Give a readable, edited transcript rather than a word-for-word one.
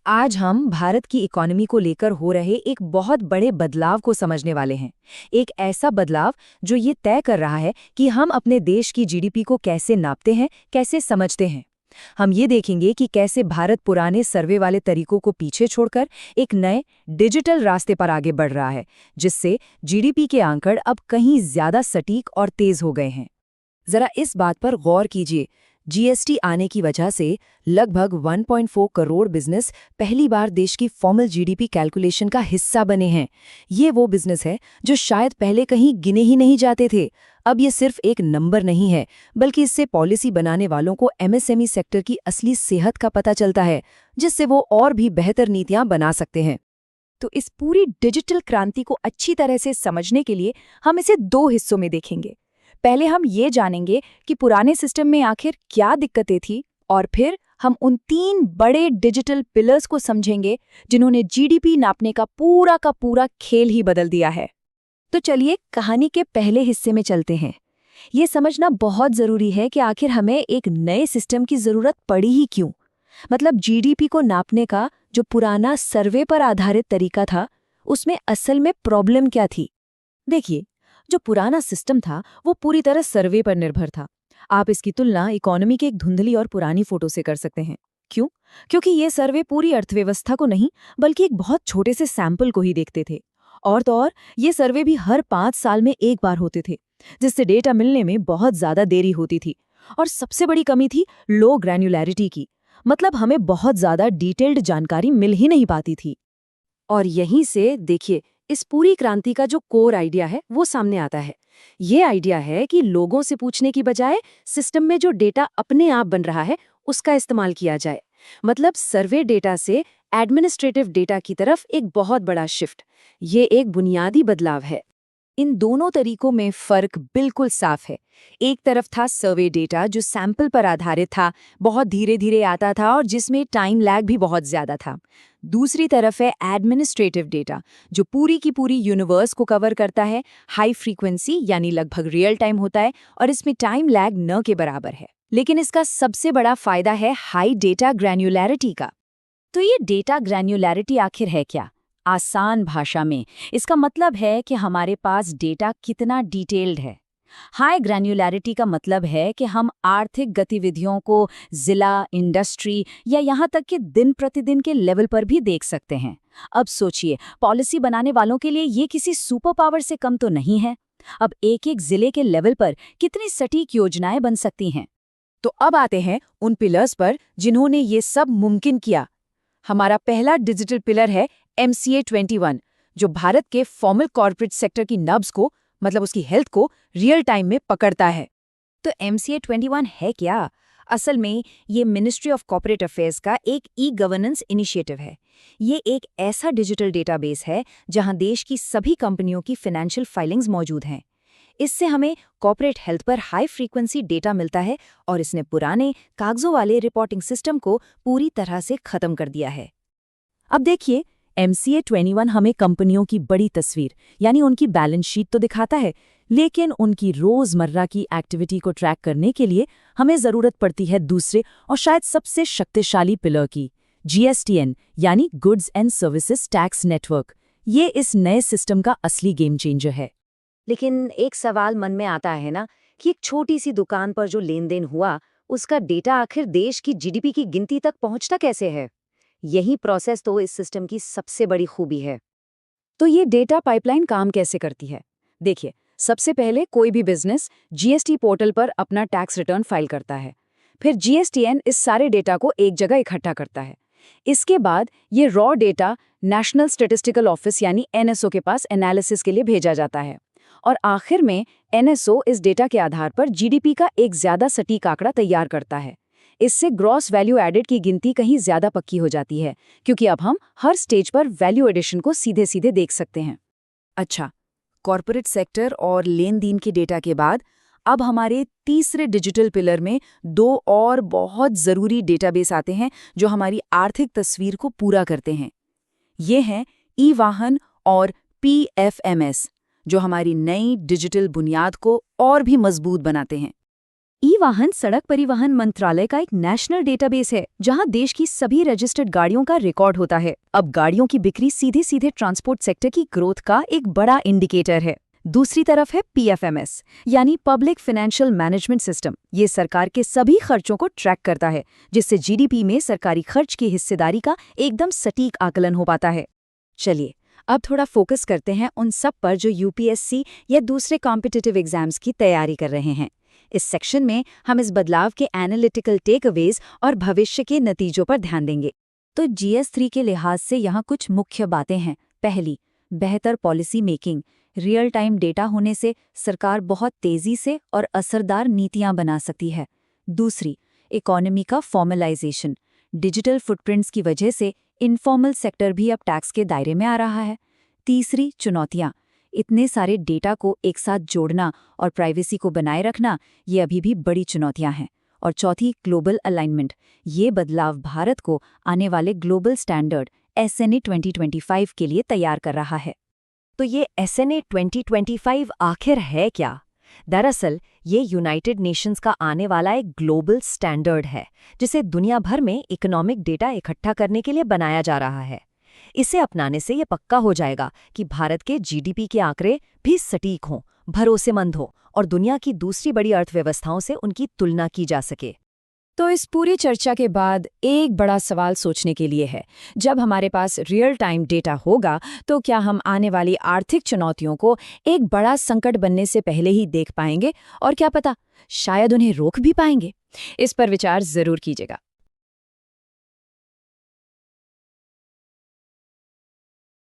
आज हम भारत की इकोनॉमी को लेकर हो रहे एक बहुत बड़े बदलाव को समझने वाले हैं। एक ऐसा बदलाव जो ये तय कर रहा है कि हम अपने देश की जीडीपी को कैसे नापते हैं, कैसे समझते हैं। हम ये देखेंगे कि कैसे भारत पुराने सर्वे वाले तरीकों को पीछे छोड़कर एक नए डिजिटल रास्ते पर आगे बढ़ रहा है, जिससे जीडीपी के आंकड़ अब कहीं ज्यादा सटीक और तेज हो गए हैं। जरा इस बात पर गौर कीजिए। जीएसटी आने की वजह से लगभग 1.4 करोड़ बिजनेस पहली बार देश की फॉर्मल जीडीपी कैलकुलेशन का हिस्सा बने हैं। ये वो बिजनेस है जो शायद पहले कहीं गिने ही नहीं जाते थे। अब ये सिर्फ एक नंबर नहीं है, बल्कि इससे पॉलिसी बनाने वालों को एमएसएमई सेक्टर की असली सेहत का पता चलता है, जिससे वो और भी बेहतर नीतियां बना सकते हैं। तो इस पूरी डिजिटल क्रांति को अच्छी तरह से समझने के लिए हम इसे दो हिस्सों में देखेंगे। पहले हम ये जानेंगे कि पुराने सिस्टम में आखिर क्या दिक्कतें थी, और फिर हम उन 3 बड़े डिजिटल पिलर्स को समझेंगे जिन्होंने जीडीपी नापने का पूरा खेल ही बदल दिया है। तो चलिए कहानी के पहले हिस्से में चलते हैं। ये समझना बहुत जरूरी है कि आखिर हमें एक नए सिस्टम की जरूरत पड़ी ही क्यों। मतलब जीडीपी को नापने का जो पुराना सर्वे पर आधारित तरीका था, उसमें असल में प्रॉब्लम क्या थी। देखिए, जो पुराना सिस्टम था वो पूरी तरह सर्वे पर निर्भर था। आप इसकी तुलना इकोनॉमी के एक धुंधली और पुरानी फोटो से कर सकते हैं। क्यों? क्योंकि ये सर्वे पूरी अर्थव्यवस्था को नहीं, बल्कि एक बहुत छोटे से सैंपल को ही देखते थे। और तो और ये सर्वे भी हर 5 साल में एक बार होते थे, जिससे डेटा मिलने में बहुत ज्यादा देरी होती थी। और सबसे बड़ी कमी थी लो ग्रैन्युलैरिटी की। मतलब हमें बहुत ज्यादा डिटेल्ड जानकारी मिल ही नहीं पाती थी। और यहीं से देखिए, इस पूरी क्रांति का जो कोर आइडिया है वो सामने आता है। ये आइडिया है कि लोगों से पूछने की बजाय सिस्टम में जो डेटा अपने आप बन रहा है उसका इस्तेमाल किया जाए। मतलब सर्वे डेटा से एडमिनिस्ट्रेटिव डेटा की तरफ एक बहुत बड़ा शिफ्ट। ये एक बुनियादी बदलाव है। इन दोनों तरीकों में फर्क बिल्कुल साफ है। एक तरफ था सर्वे डेटा जो सैंपल पर आधारित था, बहुत धीरे धीरे आता था और जिसमें टाइम लैग भी बहुत ज्यादा था। दूसरी तरफ है एडमिनिस्ट्रेटिव डेटा, जो पूरी की पूरी यूनिवर्स को कवर करता है, हाई फ्रीक्वेंसी यानी लगभग रियल टाइम होता है और इसमें टाइम लैग न के बराबर है। लेकिन इसका सबसे बड़ा फायदा है हाई डेटा ग्रैन्युलैरिटी का। तो ये डेटा ग्रैन्युलैरिटी आखिर है क्या? आसान भाषा में इसका मतलब है कि हमारे पास डेटा कितना डिटेल्ड है। हाई ग्रैन्युलैरिटी का मतलब है कि हम आर्थिक गतिविधियों को जिला, इंडस्ट्री या यहाँ तक कि दिन प्रतिदिन के लेवल पर भी देख सकते हैं। अब सोचिए, पॉलिसी बनाने वालों के लिए ये किसी सुपर पावर से कम तो नहीं है। अब एक एक जिले के लेवल पर कितनी सटीक योजनाएं बन सकती हैं। तो अब आते हैं उन पिलर्स पर जिन्होंने ये सब मुमकिन किया। हमारा पहला डिजिटल पिलर है MCA 21, जो भारत के फॉर्मल कॉर्पोरेट सेक्टर की नब्ज को, मतलब उसकी हेल्थ को रियल टाइम में पकड़ता है। तो MCA 21 है क्या? असल में ये मिनिस्ट्री ऑफ कॉर्पोरेट अफेयर्स का एक ई-गवर्नेंस इनिशिएटिव है। ये एक ऐसा डिजिटल डेटाबेस है जहां देश की सभी कंपनियों की फाइनेंशियल फाइलिंग्स मौजूद हैं। इससे हमें कॉर्पोरेट हेल्थ पर हाई फ्रीक्वेंसी डेटा मिलता है और इसने पुराने कागजों वाले रिपोर्टिंग सिस्टम को पूरी तरह से खत्म कर दिया है। अब देखिए, MCA 21 हमें कंपनियों की बड़ी तस्वीर यानी उनकी बैलेंस शीट तो दिखाता है, लेकिन उनकी रोजमर्रा की एक्टिविटी को ट्रैक करने के लिए हमें जरूरत पड़ती है दूसरे और शायद सबसे शक्तिशाली पिलर की, GSTN यानी goods and services tax network. ये इस नए सिस्टम का असली गेम चेंजर है। लेकिन एक सवाल मन में आता है ना, कि एक छोटी सी दुकान पर जो लेन देन हुआ, उसका डेटा आखिर देश की जीडीपी की गिनती तक पहुंचता कैसे है? यही प्रोसेस तो इस सिस्टम की सबसे बड़ी खूबी है। तो ये डेटा पाइपलाइन काम कैसे करती है? देखिए, सबसे पहले कोई भी बिजनेस जीएसटी पोर्टल पर अपना टैक्स रिटर्न फाइल करता है। फिर जीएसटीएन इस सारे डेटा को एक जगह इकट्ठा करता है। इसके बाद ये raw data national statistical office यानी एनएसओ के पास एनालिसिस के लिए भेजा जाता है। और आखिर में एनएसओ इस डेटा के आधार पर जीडीपी का एक ज्यादा सटीक आंकड़ा तैयार करता है। इससे ग्रॉस वैल्यू एडेड की गिनती कहीं ज्यादा पक्की हो जाती है, क्योंकि अब हम हर स्टेज पर वैल्यू एडिशन को सीधे सीधे देख सकते हैं। अच्छा, कॉर्पोरेट सेक्टर और लेन देन के डेटा के बाद अब हमारे तीसरे डिजिटल पिलर में 2 और बहुत जरूरी डेटाबेस आते हैं जो हमारी आर्थिक तस्वीर को पूरा करते हैं। ये हैं ई-वाहन और PFMS, जो हमारी नई डिजिटल बुनियाद को और भी मजबूत बनाते हैं। ई-वाहन सड़क परिवहन मंत्रालय का एक नेशनल डेटाबेस है जहां देश की सभी रजिस्टर्ड गाड़ियों का रिकॉर्ड होता है। अब गाड़ियों की बिक्री सीधे सीधे ट्रांसपोर्ट सेक्टर की ग्रोथ का एक बड़ा इंडिकेटर है। दूसरी तरफ है पीएफएमएस यानी पब्लिक फाइनेंशियल मैनेजमेंट सिस्टम। ये सरकार के सभी खर्चों को ट्रैक करता है, जिससे जीडीपी में सरकारी खर्च की हिस्सेदारी का एकदम सटीक आकलन हो पाता है। चलिए अब थोड़ा फोकस करते हैं उन सब पर जो यूपीएससी या दूसरे कॉम्पिटिटिव एग्जाम्स की तैयारी कर रहे हैं। इस सेक्शन में हम इस बदलाव के एनालिटिकल टेकअवेज और भविष्य के नतीजों पर ध्यान देंगे। तो जीएस3 के लिहाज से यहाँ कुछ मुख्य बातें हैं। पहली, बेहतर policy making. Real time data होने से सरकार बहुत तेजी से और असरदार नीतियां बना सकती है। दूसरी, इकोनॉमी का फॉर्मलाइजेशन। डिजिटल फुटप्रिंट्स की वजह से इनफॉर्मल सेक्टर भी अब टैक्स के दायरे में आ रहा है। तीसरी, चुनौतियां। इतने सारे डेटा को एक साथ जोड़ना और प्राइवेसी को बनाए रखना, ये अभी भी बड़ी चुनौतियां हैं। और चौथी, ग्लोबल अलाइनमेंट। ये बदलाव भारत को आने वाले ग्लोबल स्टैंडर्ड SNA 2025 के लिए तैयार कर रहा है। तो ये SNA 2025 आखिर है क्या? दरअसल ये यूनाइटेड नेशंस का आने वाला एक ग्लोबल स्टैंडर्ड है, जिसे दुनिया भर में इकोनॉमिक डेटा इकट्ठा करने के लिए बनाया जा रहा है। इसे अपनाने से ये पक्का हो जाएगा कि भारत के जीडीपी के आंकड़े भी सटीक हों, भरोसेमंद हों और दुनिया की दूसरी बड़ी अर्थव्यवस्थाओं से उनकी तुलना की जा सके। तो इस पूरी चर्चा के बाद एक बड़ा सवाल सोचने के लिए है। जब हमारे पास रियल टाइम डेटा होगा तो क्या हम आने वाली आर्थिक चुनौतियों को एक बड़ा संकट बनने से पहले ही देख पाएंगे, और क्या पता शायद उन्हें रोक भी पाएंगे? इस पर विचार जरूर कीजिएगा।